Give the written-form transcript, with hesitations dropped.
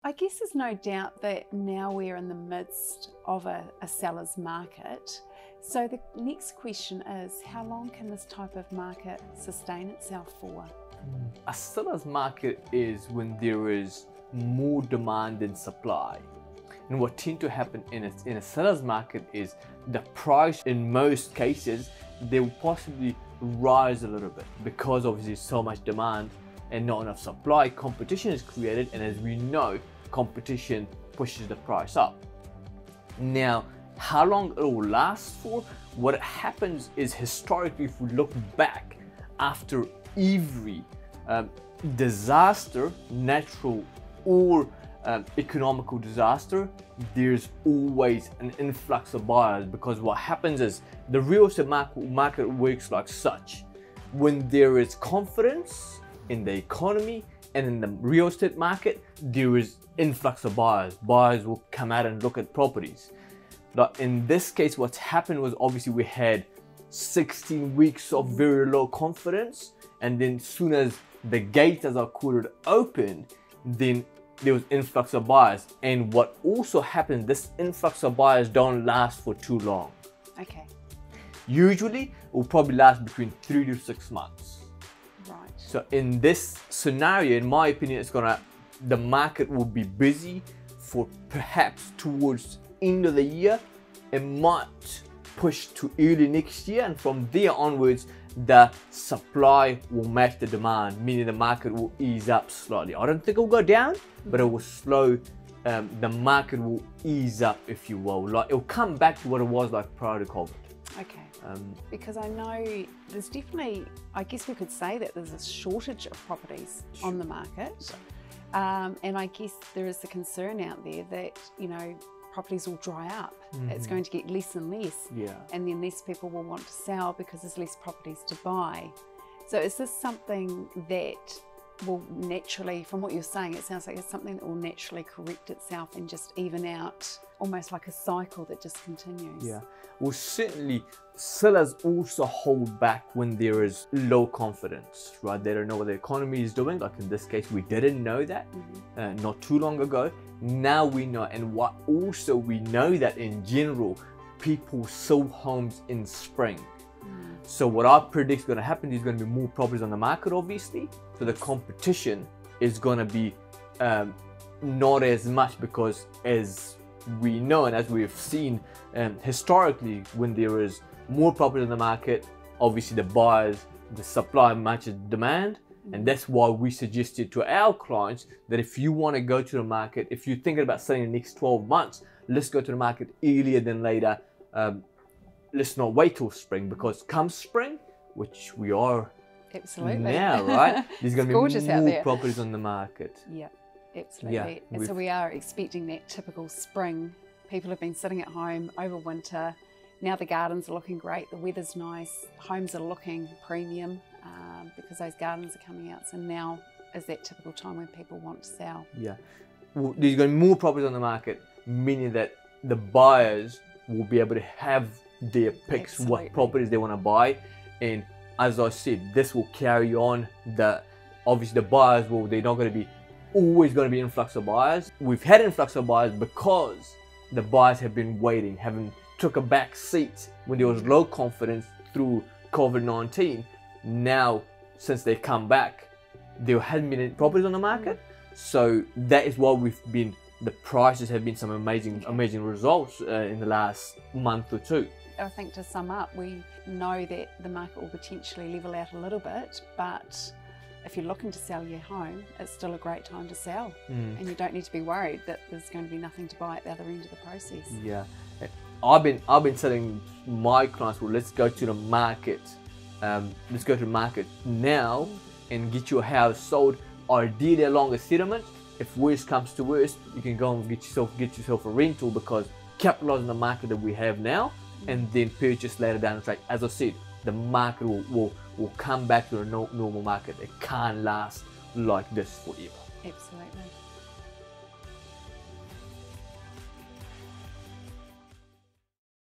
I guess there's no doubt that now we're in the midst of a seller's market. So the next question is, how long can this type of market sustain itself for? A seller's market is when there is more demand than supply. And what tends to happen in a seller's market is the price, in most cases, they will possibly rise a little bit because obviously so much demand and not enough supply. Competition is created, and as we know, competition pushes the price up. Now, how long it will last for? What happens is, historically, if we look back, after every disaster, natural or economical disaster, there's always an influx of buyers, because what happens is the real estate market works like such. When there is confidence in the economy and in the real estate market, there is influx of buyers. Buyers will come out and look at properties. But in this case, what's happened was, obviously we had 16 weeks of very low confidence, and then soon as the gates, as I call it, opened, then there was influx of buyers. And what also happens, this influx of buyers don't last for too long. Okay. Usually it will probably last between 3 to 6 months. Right. So in this scenario, in my opinion, the market will be busy for perhaps towards end of the year. It might push to early next year, and from there onwards, the supply will match the demand, meaning the market will ease up slightly. I don't think it will go down, but it will slow. The market will ease up, if you will. Like, it will come back to what it was like prior to COVID. Okay. Because I know there's definitely, I guess we could say that there's a shortage of properties on the market. And I guess there is the concern out there that, you know, properties will dry up. It's going to get less and less. Yeah. And then less people will want to sell because there's less properties to buy. So is this something that will naturally, from what you're saying, it sounds like it's something that will naturally correct itself and just even out, almost like a cycle that just continues? Yeah. Well, certainly sellers also hold back when there is low confidence, right? They don't know what the economy is doing. Like in this case, we didn't know that not too long ago. Now we know. And what also we know that in general, people sell homes in spring. So what I predict is going to happen, there's going to be more properties on the market, obviously. So the competition is going to be not as much, because as we know and as we've seen historically, when there is more property on the market, obviously the supply matches demand. And that's why we suggested to our clients that if you want to go to the market, if you're thinking about selling in the next 12 months, let's go to the market earlier than later. Let's not wait till spring, because come spring, which we are now, right? There's going to be more properties on the market. Yeah, absolutely. Yeah, and so we are expecting that typical spring. People have been sitting at home over winter. Now the gardens are looking great, the weather's nice, homes are looking premium because those gardens are coming out. So now is that typical time when people want to sell. Yeah, well, there's going to be more properties on the market, meaning that the buyers will be able to have their picks, what properties they want to buy. And as I said, this will carry on. Obviously the buyers they're not going to be always going to be influx of buyers. We've had influx of buyers because the buyers have been waiting, took a back seat when there was low confidence through COVID-19. Now, since they come back, there hasn't been any properties on the market. So that is why the prices have been some amazing results in the last month or two. I think to sum up, we know that the market will potentially level out a little bit, but if you're looking to sell your home, it's still a great time to sell. And you don't need to be worried that there's going to be nothing to buy at the other end of the process. Yeah, I've been telling my clients, well, let's go to the market. Let's go to the market now and get your house sold, ideally along a settlement. If worst comes to worst, you can go and get yourself a rental, because capitalize on the market that we have now, and then purchase later down the track. As I said, the market will come back to a normal market. It can't last like this forever. Absolutely.